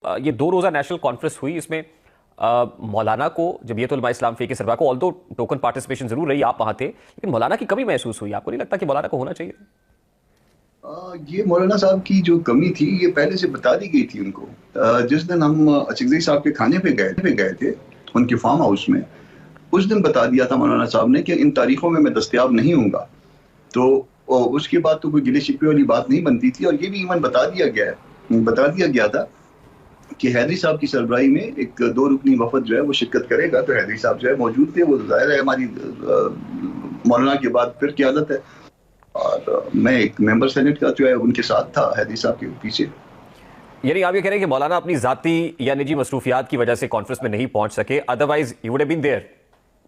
یہ 2 روزہ national conference ہوئی، اس میں مولانا کو، جمعیت علماء اسلام فی کے سربراہ کو آلدو ٹوکن پارٹیسپیشن ضرور رہی، آپ وہاں تھے، لیکن مولانا کی کمی محسوس ہوئی. آپ کو نہیں لگتا کہ مولانا کو ہونا چاہیے؟ یہ مولانا صاحب کی جو کمی تھی یہ پہلے سے بتا دی گئی تھی ان کو. جس دن ہم اچکزئی صاحب کے کھانے پہ گئے تھے ان کے فارم ہاؤس میں، اس دن بتا دیا تھا مولانا صاحب نے کہ ان تاریخوں میں دستیاب نہیں ہوں گا. تو اس کے بعد تو کوئی گلے شکوے والی بات نہیں بنتی تھی. اور یہ بھی ایون بتا دیا گیا تھا کہ حیدری صاحب کی سربراہی میں ایک 2 رکنی وفد جو ہے وہ شرکت کرے گا. تو حیدری صاحب جو ہے موجود تھے. وہ ظاہر ہے ہماری مولانا کے بعد پھر قیادت ہے، اور میں ایک ممبر سینٹ کا جو ہے ان کے ساتھ تھا، حیدری صاحب کے پیچھے. یعنی آپ یہ کہہ رہے ہیں کہ مولانا اپنی ذاتی یا نجی مصروفیات کی وجہ سے کانفرنس میں نہیں پہنچ سکے، otherwise he would have been there?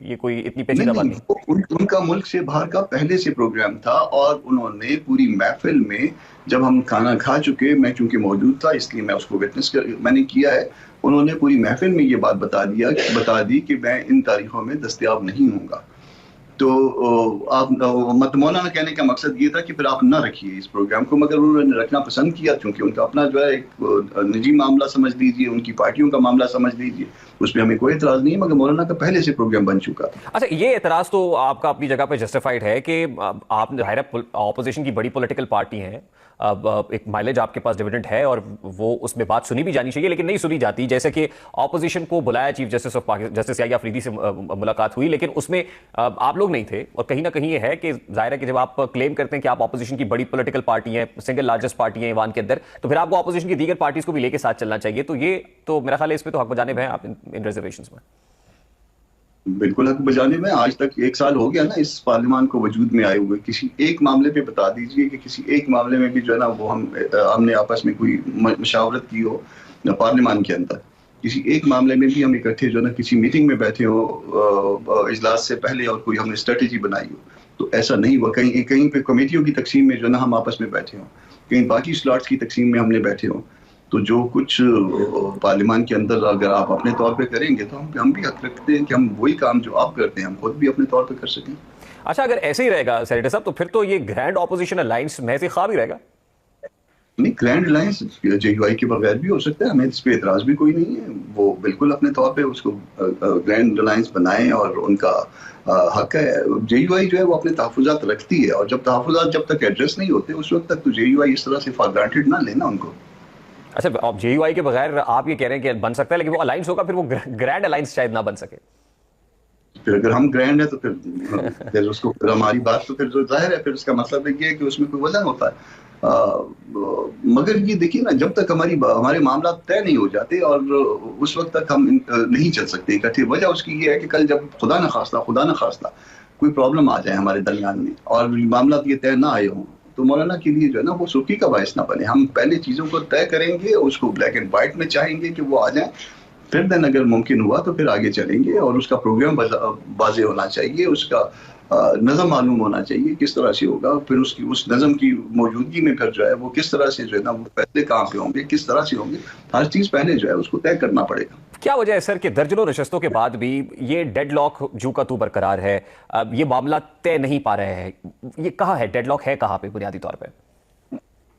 یہ کوئی اتنی پیچیدہ بات نہیں. ان کا ملک سے باہر کا پہلے سے پروگرام تھا، اور انہوں نے پوری محفل میں جب ہم کھانا کھا چکے، میں چونکہ موجود تھا اس لیے میں اس کو وٹنس میں نے کیا ہے، انہوں نے پوری محفل میں یہ بات بتا دی کہ میں ان تاریخوں میں دستیاب نہیں ہوں گا. تو آپ مولانا کہنے کا مقصد یہ تھا کہ پھر آپ نہ رکھیے اس پروگرام کو، مگر انہوں نے رکھنا پسند کیا کیونکہ ان کا اپنا جو ہے ایک نجی معاملہ سمجھ لیجیے، ان کی پارٹیوں کا معاملہ سمجھ لیجیے، اس پہ ہمیں کوئی اعتراض نہیں ہے، مگر مولانا کا پہلے سے پروگرام بن چکا تھا. اچھا، یہ اعتراض تو آپ کا اپنی جگہ پہ جسٹیفائڈ ہے کہ آپ ظاہر ہے اپوزیشن کی بڑی پولیٹیکل پارٹی ہیں، ایک مائلیج آپ کے پاس ڈیویڈنڈ ہے، اور وہ اس میں بات سنی بھی جانی چاہیے، لیکن نہیں سنی جاتی. جیسے کہ اپوزیشن کو بلایا chief justice of Pakistan justice Yahya Afridi سے ملاقات ہوئی، لیکن اس میں آپ لوگ نہیں تھے. اور کہیں نہ کہیں یہ ہے کہ ظاہر ہے کہ جب آپ کلیم کرتے ہیں کہ آپ اپوزیشن کی بڑی پولیٹیکل پارٹی ہیں، سنگل لارجسٹ پارٹی ہیں ایوان کے اندر، تو پھر آپ کو اپوزیشن کی دیگر پارٹیز کو بھی لے کے ساتھ چلنا چاہیے. تو یہ تو میرا خیال ہے اس پہ تو حق بجانب ہیں آپ ان ریزرویشنز میں. بالکل حق بجانے میں. آج تک 1 سال ہو گیا نا اس پارلیمان کو وجود میں آئے ہوئے. کسی ایک معاملے پہ بتا دیجئے کہ کسی ایک معاملے میں بھی جو ہے نا وہ ہم نے آپس میں کوئی مشاورت کی ہو پارلیمان کے اندر. کسی ایک معاملے میں بھی ہم اکٹھے جو ہے نا کسی میٹنگ میں بیٹھے ہو اجلاس سے پہلے اور کوئی ہم نے اسٹریٹجی بنائی ہو، تو ایسا نہیں ہوا. کہیں پہ کمیٹیوں کی تقسیم میں جو ہے نا ہم آپس میں بیٹھے ہوں، کہیں باقی سلاٹس کی تقسیم میں ہم نے بیٹھے ہوں. تو جو کچھ پارلیمان کے اندر اگر آپ اپنے طور پہ کریں گے تو ہم بھی حق رکھتے ہیں کہ ہم وہی کام جو آپ کرتے ہیں ہم خود بھی اپنے طور پہ کر سکیں. اچھا، اگر ایسے ہی رہے گا سینیٹر صاحب تو پھر تو یہ گرینڈ اپوزیشن الائنس محض خواب ہی رہے گا. نہیں، گرینڈ الائنس جے یو آئی کے بغیر بھی ہو سکتا ہے، ہمیں اس پہ اعتراض بھی کوئی نہیں ہے. وہ بالکل اپنے طور پہ اس کو گرینڈ الائنس بنائیں اور ان کا حق ہے. جے یو آئی جو ہے وہ اپنے تحفظات رکھتی ہے، اور جب تحفظات جب تک ایڈریس نہیں ہوتے اس وقت تک تو جے یو آئی اس طرح سے فار گرانٹیڈ نہ لینا ان کو. اچھا، اب جے یو آئی کے بغیر آپ یہ کہہ رہے ہیں کہ بن سکتا ہے، لیکن وہ الائنس ہوگا پھر وہ گرینڈ الائنس شاید نہ بن سکے. پھر اگر ہم گرینڈ ہے تو پھر اس کو ہماری بات تو پھر جو ظاہر ہے پھر اس کا مطلب یہ ہے کہ اس میں کوئی وزن ہوتا ہے. مگر یہ دیکھیے نا، جب تک ہمارے معاملات طے نہیں ہو جاتے اور اس وقت تک ہم نہیں چل سکتے اکٹھے. وجہ اس کی یہ ہے کہ کل جب خدا نہ خواستہ کوئی پرابلم آ جائے ہمارے درمیان میں اور معاملات یہ طے نہ آئے ہوں تو مولانا کے لیے جو ہے نا وہ سخی کا باعث نہ بنے. ہم پہلے چیزوں کو طے کریں گے، اس کو بلیک اینڈ وائٹ میں چاہیں گے کہ وہ آ جائیں، پھر دن اگر ممکن ہوا تو پھر آگے چلیں گے. اور اس کا پروگرام واضح ہونا چاہیے، اس کا نظم معلوم ہونا چاہیے کس طرح سے ہوگا. پھر اس نظم کی موجودگی میں پھر جو ہے وہ کس طرح سے جو ہے نا وہ پہلے کام پہ ہوں گے، کس طرح سے ہوں گے، ہر چیز پہلے جو ہے اس کو طے کرنا پڑے گا. کیا وجہ ہے سر کہ درجنوں نشستوں کے بعد بھی یہ ڈیڈ لاک جو کا تو برقرار ہے، یہ معاملہ طے نہیں پا رہے ہیں؟ یہ کہاں ہے ڈیڈ لاک، ہے کہاں پہ بنیادی طور پہ؟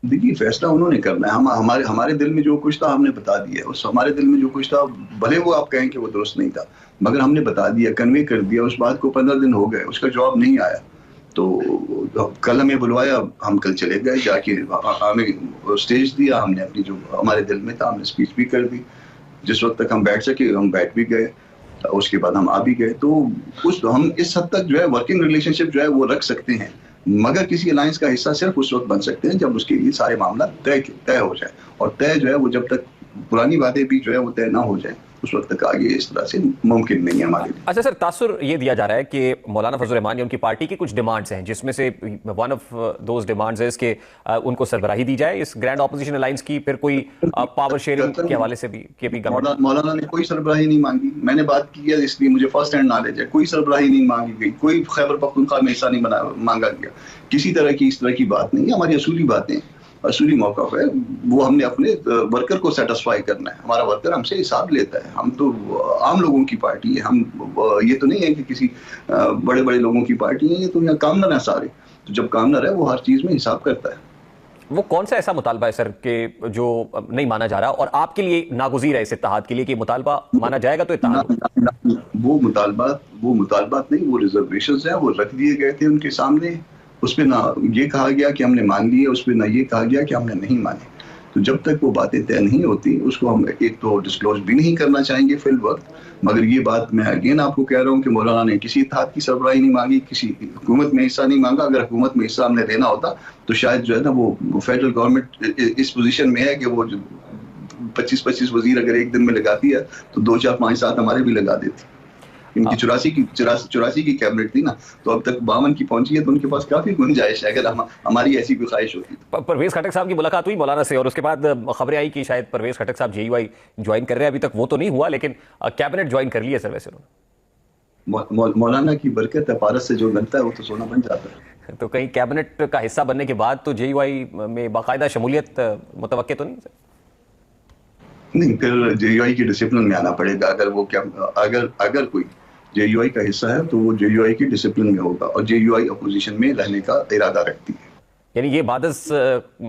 دیکھیے، فیصلہ انہوں نے کرنا ہے. ہمارے دل میں جو کچھ تھا ہم نے بتا دیا. ہمارے دل میں جو کچھ تھا بھلے وہ آپ کہیں کہ وہ درست نہیں تھا، مگر ہم نے بتا دیا، کنوے کر دیا. اس بات کو 15 دن ہو گئے، اس کا جواب نہیں آیا. تو کل ہمیں بلوایا، ہم کل چلے گئے، جا کے ہمیں اسٹیج دیا. ہم نے اپنی جو ہمارے دل میں تھا ہم نے اسپیچ بھی کر دی. جس وقت تک ہم بیٹھ سکے ہم بیٹھ بھی گئے، اس کے بعد ہم آ بھی گئے. تو ہم اس حد تک جو ہے ورکنگ ریلیشن شپ جو ہے وہ رکھ سکتے ہیں، مگر کسی الائنس کا حصہ صرف اس وقت بن سکتے ہیں جب اس کے لیے سارے معاملات طے ہو جائے. اور طے جو ہے وہ جب تک پرانی باتیں بھی جو ہے وہ طے نہ ہو جائیں اس وقت تک آگے اس طرح سے ممکن نہیں ہے ہمارے لیے. اچھا سر، تاثر یہ دیا جا رہا ہے کہ مولانا فضل الرحمان یا ان کی پارٹی کی کچھ ڈیمانڈز ہیں، جس میں سے ون آف دوز ڈیمانڈز ہے کہ ان کو سربراہی دی جائے اس گرینڈ اپوزیشن الائنس کی. پھر کوئی پاور شیئرنگ کے حوالے سے بھی کہ بھی مولانا نے کوئی سربراہی نہیں مانگی. میں نے بات کی ہے اس لیے مجھے فرسٹ ہینڈ نالج ہے. کوئی سربراہی نہیں مانگی گئی، کوئی خیبر پختونخوا میں حصہ نہیں مانگا گیا. کسی طرح کی اس طرح کی بات نہیں ہے. ہماری اصولی باتیں، اصولی موقف ہے وہ ہم نے اپنے ورکر کو سیٹسفائی کرنا ہے. ہمارا ورکر ہم سے حساب لیتا ہے. ہم تو عام لوگوں کی پارٹی ہے، ہم یہ تو نہیں ہے کہ کسی بڑے بڑے لوگوں کی پارٹی ہے. یہ تو یہاں کامنر ہیں سارے. تو جب کامنر ہے وہ ہر چیز میں حساب کرتا ہے. وہ کون سا ایسا مطالبہ ہے سر کہ جو نہیں مانا جا رہا اور آپ کے لیے ناگزیر ہے اس اتحاد کے لیے کہ مطالبہ مانا جائے گا تو اتحاد ہو؟ وہ مطالبات نہیں، وہ ریزرویشنز ہیں، وہ رکھ دیے گئے تھے ان کے سامنے. اس پہ نہ یہ کہا گیا کہ ہم نے مان لیے، اس پہ نہ یہ کہا گیا کہ ہم نے نہیں مانے. تو جب تک وہ باتیں طے نہیں ہوتی اس کو ہم ایک تو ڈسکلوز بھی نہیں کرنا چاہیں گے فی الوقت. مگر یہ بات میں اگین آپ کو کہہ رہا ہوں کہ مولانا نے کسی اتحاد کی سربراہی نہیں مانگی، کسی حکومت میں حصہ نہیں مانگا. اگر حکومت میں حصہ ہم نے لینا ہوتا تو شاید جو ہے نا وہ فیڈرل گورنمنٹ اس پوزیشن میں ہے کہ وہ 25 وزیر اگر ایک دن میں لگاتی ہے تو 2 4 5 7 ہمارے بھی لگا دیتی. ان کی 84 کی کیبنٹ تھی نا، تو اب تک 52 کی پہنچی ہے، تو ان کے پاس کافی گنجائش ہے اگر ہماری ایسی کوئی خواہش ہوتی. پرویز خٹک صاحب کی ملاقات ہوئی مولانا سے اور اس کے بعد خبریں آئی کہ شاید پرویز خٹک صاحب JUI جوائن کر رہے ہیں. ابھی تک وہ تو نہیں ہوا لیکن کیبنٹ جوائن کر لی ہے سر ویسے انہوں نے. مولانا کی برکت ہے، پارس سے جو بنتا ہے وہ تو سونا بن جاتا ہے. تو کہیں کیبنٹ کا حصہ بننے کے بعد تو JUI میں باقاعدہ شمولیت متوقع تو نہیں سر؟ نہیں، پھر JUI کی ڈسپلن میں آنا پڑے گا. اگر وہ اگر کوئی JUI کا حصہ ہے تو وہ JUI کی ڈسپلن میں ہوگا، اور JUI اپوزیشن میں رہنے کا ارادہ رکھتی ہے. یعنی یہ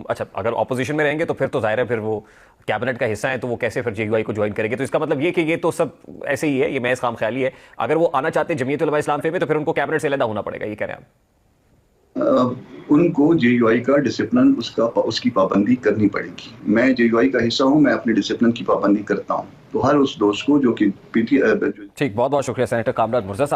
اچھا اگر اپوزیشن میں رہیں گے تو پھر تو ظاہر ہے پھر وہ کیبنٹ کا حصہ ہیں تو وہ کیسے پھر JUI کو جوائن کریں گے؟ تو اس کا مطلب یہ کہ یہ تو سب ایسے ہی ہے، یہ محض خام خیالی ہے. اگر وہ آنا چاہتے ہیں جمعیت علماء اسلام میں تو پھر ان کو کیبنٹ سے علیحدہ ہونا پڑے گا، یہ کہہ رہے ہیں آپ؟ ان کو JUI کا ڈسپلن اس کی پابندی کرنی پڑے گی. میں JUI کا حصہ ہوں، میں اپنی ڈسپلن کی پابندی کرتا ہوں. تو ہر اس دوست کو جو کہ ٹھیک، بہت بہت شکریہ سینیٹر کامران مرزا صاحب.